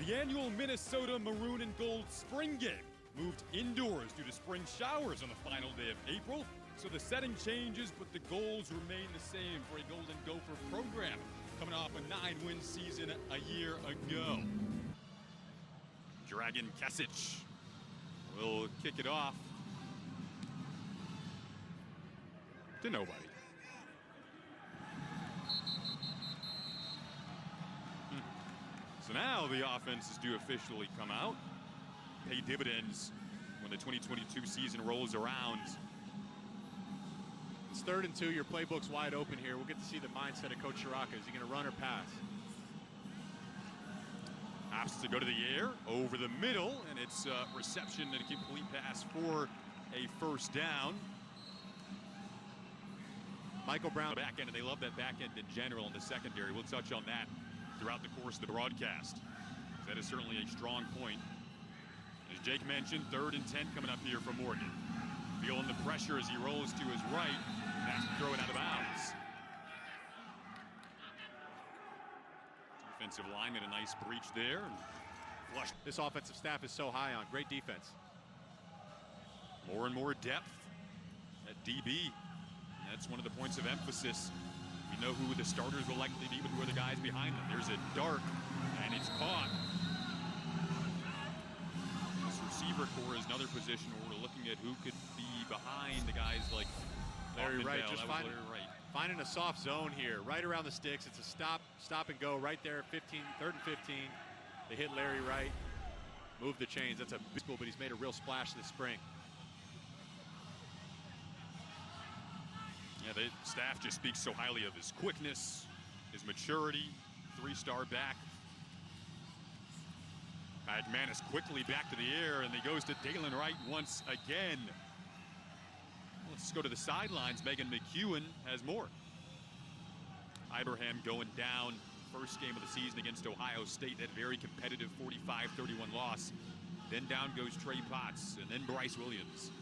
The annual Minnesota Maroon and Gold Spring Game moved indoors due to spring showers on the final day of April. So the setting changes, but the goals remain the same for a Golden Gopher program coming off a 9-win season a year ago. Dragan Kesic will kick it off to nobody. So now the offenses do officially come out, pay dividends when the 2022 season rolls around. It's 3rd and 2. Your playbook's wide open here. We'll get to see the mindset of Coach Shiraka. Is he going to run or pass? Opts to go to the air, over the middle, and it's a reception and a complete pass for a first down. Michael Brown. The back end, and they love that back end in general in the secondary. We'll touch on that throughout the course of the broadcast. That is certainly a strong point. As Jake mentioned, 3rd and 10 coming up here for Morgan. Feeling the pressure as he rolls to his right, and has to throw it out of bounds. Defensive lineman, a nice breach there. And flush. This offensive staff is so high on. Great defense. More and more depth at DB. And that's one of the points of emphasis. We know who the starters will likely be, but who are the guys behind them. There's a dart, and it's caught. This receiver core is another position where we're looking at who could be behind the guys like Larry Wright. Bell. Just finding a soft zone here, right around the sticks. It's a stop and go right there, 3rd and 15. They hit Larry Wright, move the chains. That's a big school, but he's made a real splash this spring. Yeah, the staff just speaks so highly of his quickness, his maturity, 3-star back. McManus quickly back to the air, and he goes to Dalen Wright once again. Let's go to the sidelines. Megan McEwen has more. Ibrahim going down, first game of the season against Ohio State, that very competitive 45-31 loss. Then down goes Trey Potts, and then Bryce Williams.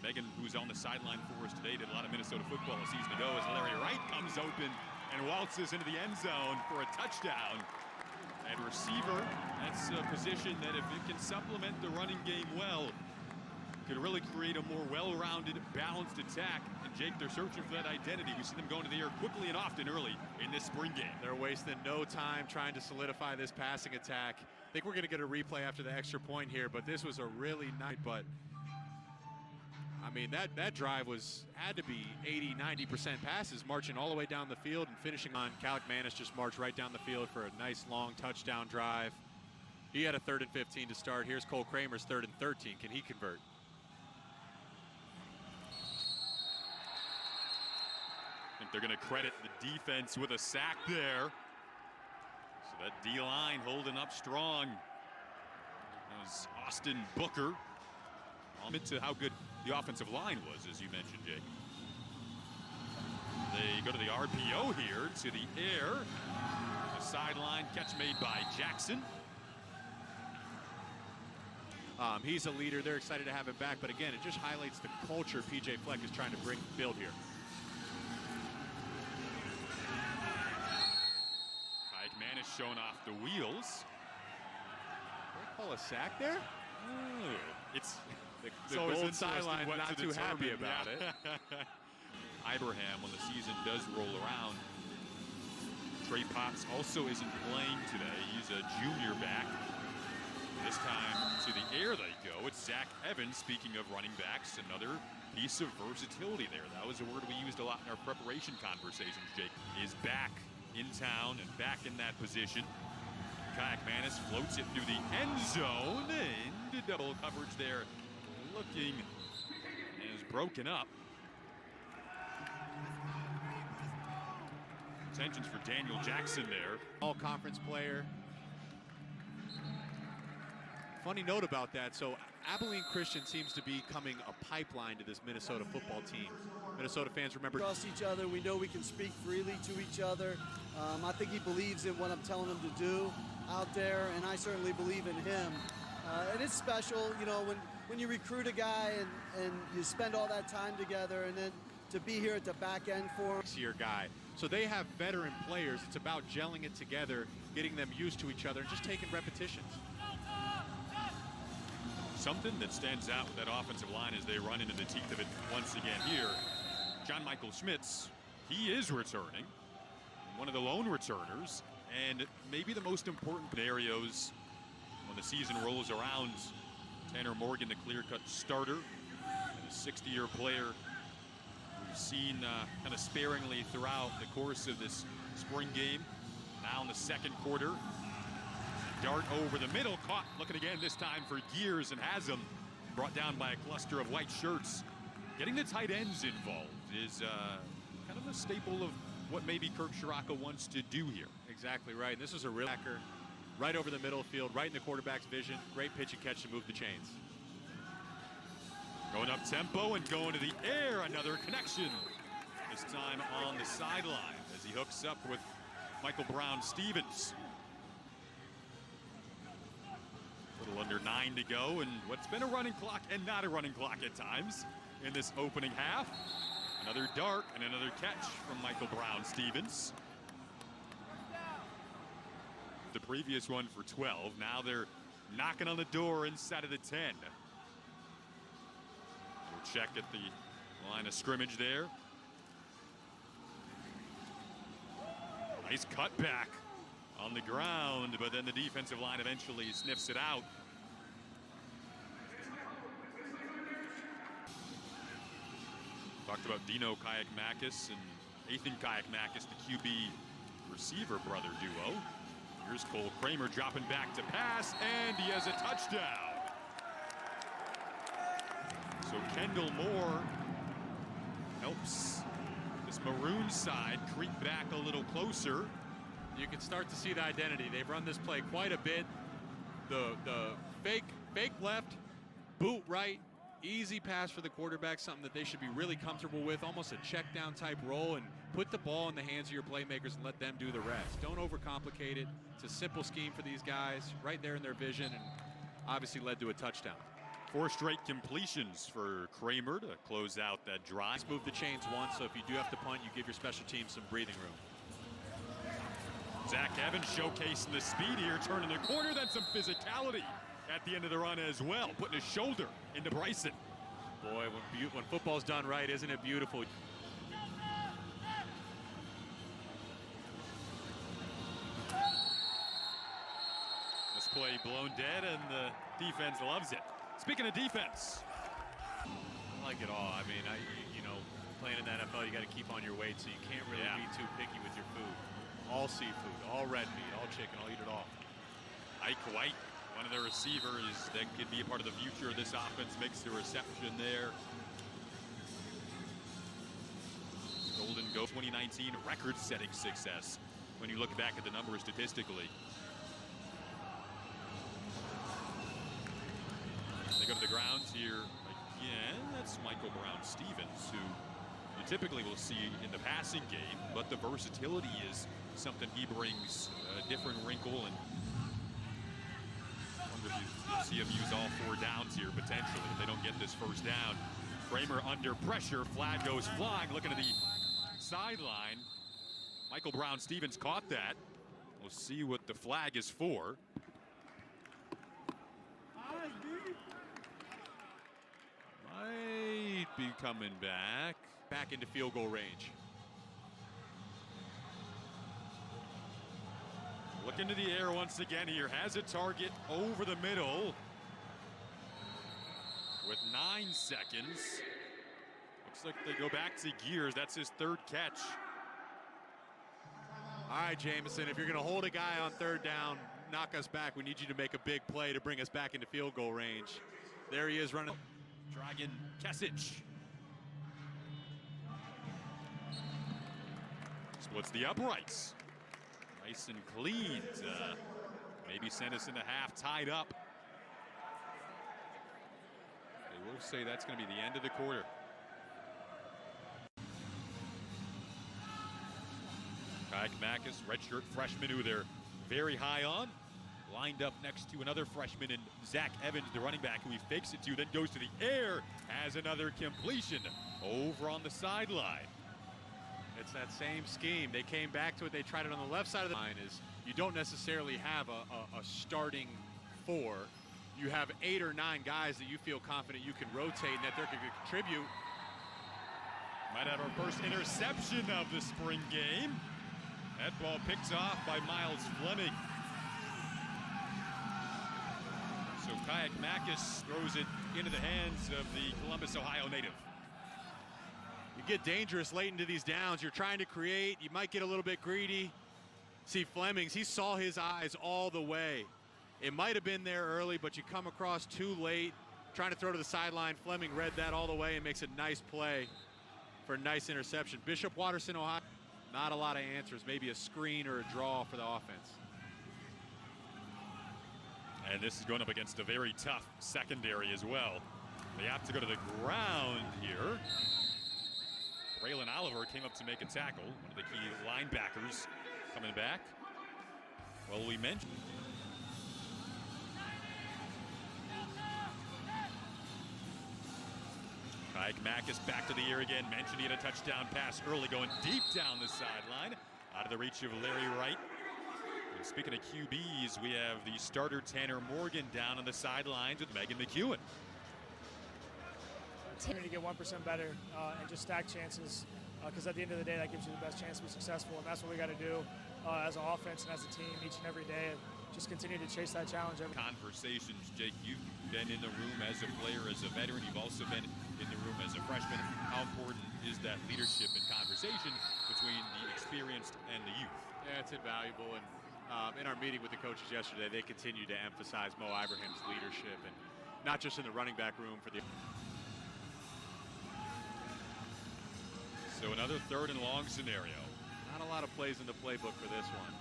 Megan, who's on the sideline for us today, did a lot of Minnesota football a season ago, as Larry Wright comes open and waltzes into the end zone for a touchdown. And receiver, that's a position that if it can supplement the running game well, could really create a more well-rounded, balanced attack. And Jake, they're searching for that identity. We see them going to the air quickly and often early in this spring game. They're wasting no time trying to solidify this passing attack. I think we're going to get a replay after the extra point here, but this was a really nice, I mean, that drive had to be 80-90% passes, marching all the way down the field and finishing on. McManus just marched right down the field for a nice long touchdown drive. He had a 3rd and 15 to start. Here's Cole Kramer's 3rd and 13. Can he convert? I think they're going to credit the defense with a sack there. So that D-line holding up strong. That was Austin Booker. To how good the offensive line was, as you mentioned, Jake. They go to the RPO here, to the air. The sideline catch made by Jackson. He's a leader. They're excited to have him back, but again, it just highlights the culture PJ Fleck is trying to build here. McManus showing off the wheels. Did they call a sack there? It's the old sideline not too happy about it. Ibrahim, when the season does roll around, Trey Potts also isn't playing today. He's a junior back. This time to the air they go. It's Zach Evans, speaking of running backs, another piece of versatility there. That was a word we used a lot in our preparation conversations, Jake. Is back in town and back in that position. McManus floats it through the end zone, into double coverage there. Looking, and is broken up. Intentions for Daniel Jackson there. All-conference player. Funny note about that, so Abilene Christian seems to be becoming a pipeline to this Minnesota football team. Minnesota fans remember. Trust each other. We know we can speak freely to each other. I think he believes in what I'm telling him to do out there, and I certainly believe in him. And it's special, you know, when you recruit a guy and you spend all that time together, and then to be here at the back end for him. Your guy. So they have veteran players. It's about gelling it together, getting them used to each other, and just taking repetitions. Something that stands out with that offensive line as they run into the teeth of it once again here. John Michael Schmitz, he is returning, one of the lone returners, and maybe the most important scenarios when the season rolls around. Tanner Morgan, the clear-cut starter, and a 60-year player we've seen kind of sparingly throughout the course of this spring game. Now in the second quarter, dart over the middle, caught, looking again this time for Gears, and has him brought down by a cluster of white shirts. Getting the tight ends involved is kind of a staple of what maybe Kirk Shiraka wants to do here. Exactly right. And this is a real hacker right over the middle field, right in the quarterback's vision. Great pitch and catch to move the chains. Going up tempo and going to the air, another connection. This time on the sideline as he hooks up with Michael Brown-Stevens. A little under 9 to go, and what's been a running clock and not a running clock at times in this opening half. Another dart and another catch from Michael Brown-Stevens. The previous one for 12. Now they're knocking on the door inside of the 10. We'll check at the line of scrimmage there. Nice cutback on the ground, but then the defensive line eventually sniffs it out. Talked about Dino Kayakmakis and Ethan Kayakmakis, the QB receiver brother duo. Here's Cole Kramer dropping back to pass, and he has a touchdown. So Kendall Moore helps this Maroon side creep back a little closer. You can start to see the identity. They've run this play quite a bit. The fake left, boot right, easy pass for the quarterback, something that they should be really comfortable with, almost a check down type role, and put the ball in the hands of your playmakers and let them do the rest. Don't overcomplicate it. It's a simple scheme for these guys, right there in their vision, and obviously led to a touchdown. 4 straight completions for Kramer to close out that drive. Let's move the chains once, so if you do have to punt, you give your special team some breathing room. Zach Evans showcasing the speed here, turning the corner, then some physicality at the end of the run as well, putting his shoulder into Bryson. Boy, when football's done right, isn't it beautiful? This play blown dead, and the defense loves it. Speaking of defense, I like it all. I mean, you know, playing in the NFL, you got to keep on your weight, so you can't really be too picky with your food. All seafood, all red meat, all chicken, I'll eat it all. Ike White, one of the receivers that could be a part of the future of this offense, makes the reception there. Golden Goat 2019 record-setting success when you look back at the numbers statistically. They go to the grounds here again. That's Michael Brown-Stevens, who you typically will see in the passing game, but the versatility is something he brings, a different wrinkle, and I wonder if you'll see him use all 4 downs here potentially if they don't get this first down. Kramer under pressure, flag goes flying, looking at the sideline. Michael Brown-Stevens caught that. We'll see what the flag is for. Might be coming back into field goal range. Look into the air once again here. Has a target over the middle with 9 seconds. Looks like they go back to Gears. That's his 3rd catch. All right, Jamison, if you're going to hold a guy on 3rd down, knock us back. We need you to make a big play to bring us back into field goal range. There he is running. Dragon Kesic. Splits the uprights. Nice and clean. Maybe send us into half tied up. They will say that's going to be the end of the quarter. Kayakmakis, redshirt freshman who they're very high on, lined up next to another freshman in Zach Evans, the running back, who he fakes it to, then goes to the air, has another completion over on the sideline. It's that same scheme. They came back to it. They tried it on the left side of the line. Is you don't necessarily have a starting 4, you have 8 or 9 guys that you feel confident you can rotate and that they're going to contribute. Might have our first interception of the spring game. That ball picked off by Miles Fleming. So Kayak Makis throws it into the hands of the Columbus, Ohio native. You get dangerous late into these downs. You're trying to create. You might get a little bit greedy. See Flemings, he saw his eyes all the way. It might have been there early, but you come across too late, trying to throw to the sideline. Fleming read that all the way and makes a nice play for a nice interception. Bishop Watterson, Ohio, not a lot of answers. Maybe a screen or a draw for the offense. And this is going up against a very tough secondary as well. They have to go to the ground here. Braylon Oliver came up to make a tackle, one of the key linebackers coming back. Well, we mentioned Kayak Makis back to the air again. Mentioned he had a touchdown pass early, going deep down the sideline, out of the reach of Larry Wright. And speaking of QBs, we have the starter Tanner Morgan down on the sidelines with Megan McEwen. Continue to get 1% better and just stack chances, because at the end of the day, that gives you the best chance to be successful, and that's what we got to do as an offense and as a team each and every day. Just continue to chase that challenge. Conversations, Jake, you've been in the room as a player, as a veteran. You've also been in the room as a freshman. How important is that leadership and conversation between the experienced and the youth? Yeah, it's invaluable. And in our meeting with the coaches yesterday, they continue to emphasize Mo Ibrahim's leadership, and not just in the running back room for the. So another 3rd and long scenario. Not a lot of plays in the playbook for this one.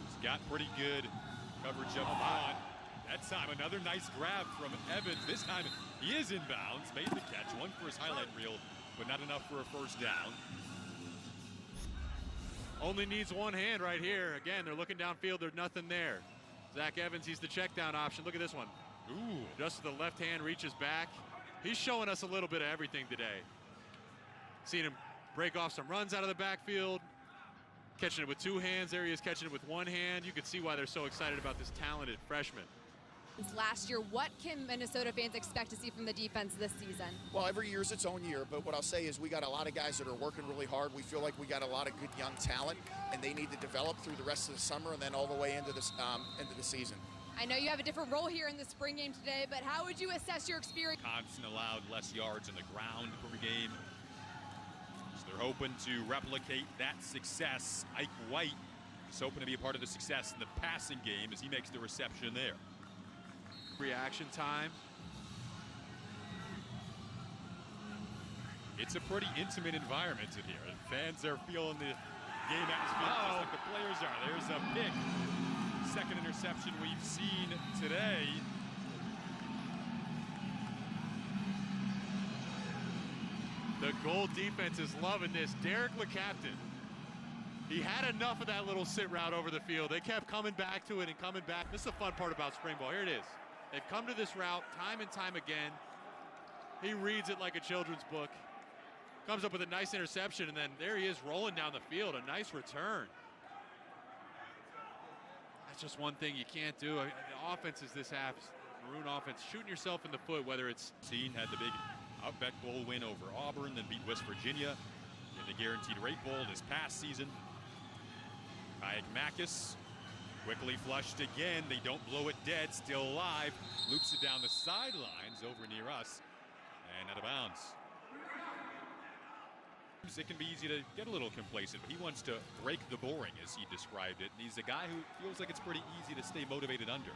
He's got pretty good coverage up front. That time another nice grab from Evans. This time he is inbounds, made the catch, one for his highlight reel, but not enough for a first down. Only needs one hand right here. Again, they're looking downfield, there's nothing there. Zach Evans, he's the check down option. Look at this one. Ooh. Just the left hand reaches back. He's showing us a little bit of everything today. Seen him break off some runs out of the backfield, catching it with 2 hands. There he is catching it with 1 hand. You can see why they're so excited about this talented freshman. Last year, what can Minnesota fans expect to see from the defense this season? Well, every year is its own year, but what I'll say is we got a lot of guys that are working really hard. We feel like we got a lot of good young talent, and they need to develop through the rest of the summer and then all the way into the season. I know you have a different role here in the spring game today, but how would you assess your experience? Wisconsin allowed less yards on the ground per game. So they're hoping to replicate that success. Ike White is hoping to be a part of the success in the passing game as he makes the reception there. Reaction time. It's a pretty intimate environment in here. Fans are feeling the game atmosphere just like the players are. There's a pick. Second interception we've seen today. The goal defense is loving this. Derek LeCaptain, he had enough of that little sit route over the field. They kept coming back to it and coming back. This is the fun part about spring ball. Here it is. They've come to this route time and time again. He reads it like a children's book. Comes up with a nice interception, and then there he is rolling down the field. A nice return. That's just one thing you can't do. The offenses this half, Maroon offense, shooting yourself in the foot, whether it's... Had the big Outback Bowl win over Auburn, then beat West Virginia in the Guaranteed Rate Bowl this past season. Kayak Makis quickly flushed again. They don't blow it dead, still alive. Loops it down the sidelines over near us and out of bounds. It can be easy to get a little complacent, but he wants to break the boring, as he described it. And he's a guy who feels like it's pretty easy to stay motivated under.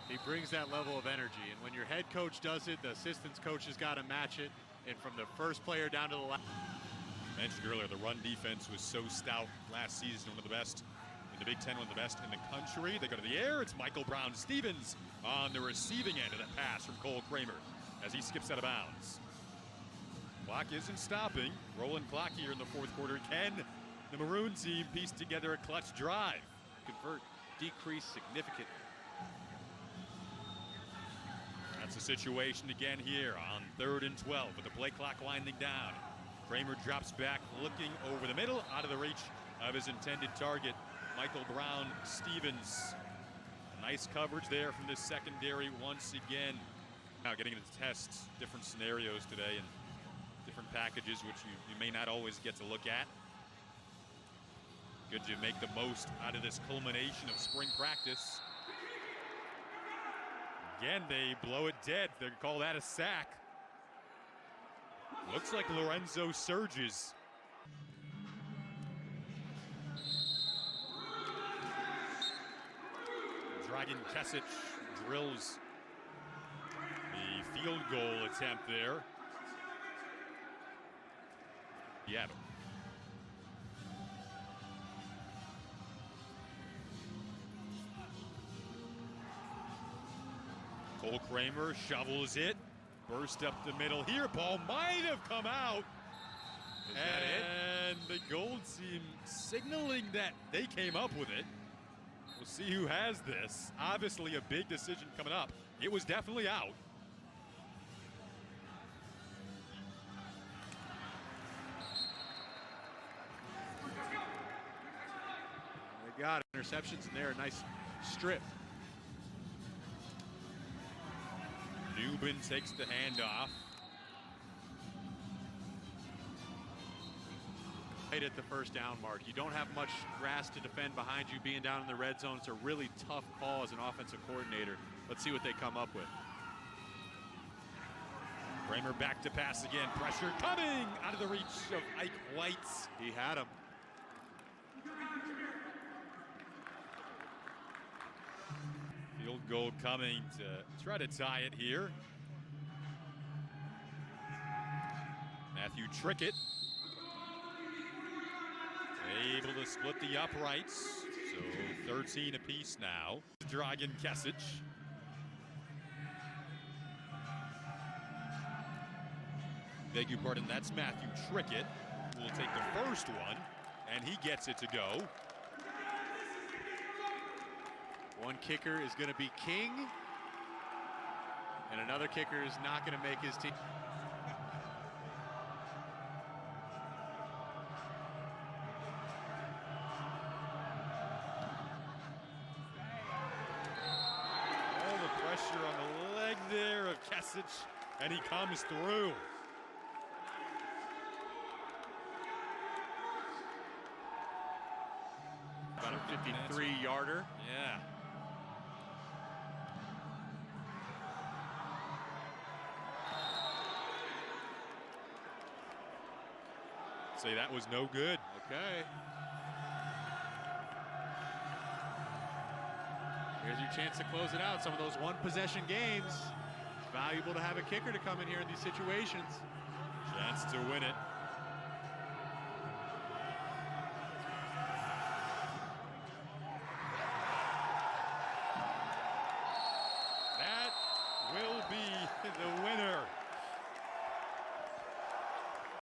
He brings that level of energy, and when your head coach does it, the assistants coach has got to match it. And from the first player down to the last. Mentioned earlier, the run defense was so stout last season, one of the best in the Big Ten, one of the best in the country. They go to the air. It's Michael Brown-Stevens on the receiving end of that pass from Cole Kramer as he skips out of bounds. Clock isn't stopping. Rolling clock here in the 4th quarter. Can the Maroon team piece together a clutch drive? Convert, decrease significantly. That's the situation again here on 3rd and 12 with the play clock winding down. Kramer drops back, looking over the middle, out of the reach of his intended target. Michael Brown Stevens. Nice coverage there from this secondary once again. Now getting to test different scenarios today and different packages, which you may not always get to look at. Good to make the most out of this culmination of spring practice. Again, they blow it dead. They call that a sack. Looks like Lorenzo surges. Dragan Kesic drills the field goal attempt there. Yeah. Cole Kramer shovels it. Burst up the middle here. Ball might have come out. Is that it? And the Gold team signaling that they came up with it. We'll see who has this. Obviously a big decision coming up. It was definitely out. They got interceptions in there. A nice strip. Newman takes the handoff. Right at the first down mark. You don't have much grass to defend behind you being down in the red zone. It's a really tough call as an offensive coordinator. Let's see what they come up with. Kramer back to pass again. Pressure coming out of the reach of Ike White. He had him. Field goal coming to try to tie it here. Matthew Trickett able to split the uprights. So 13 apiece now. Dragan Kesic. Beg your pardon, that's Matthew Trickett who will take the first one, and he gets it to go. One kicker is going to be King, and another kicker is not going to make his team. All the pressure on the leg there of Kesic, and he comes through. About a 53-yarder. Yeah. Say that was no good. Okay. Here's your chance to close it out. Some of those one-possession games. It's valuable to have a kicker to come in here in these situations. Chance to win it. That will be the winner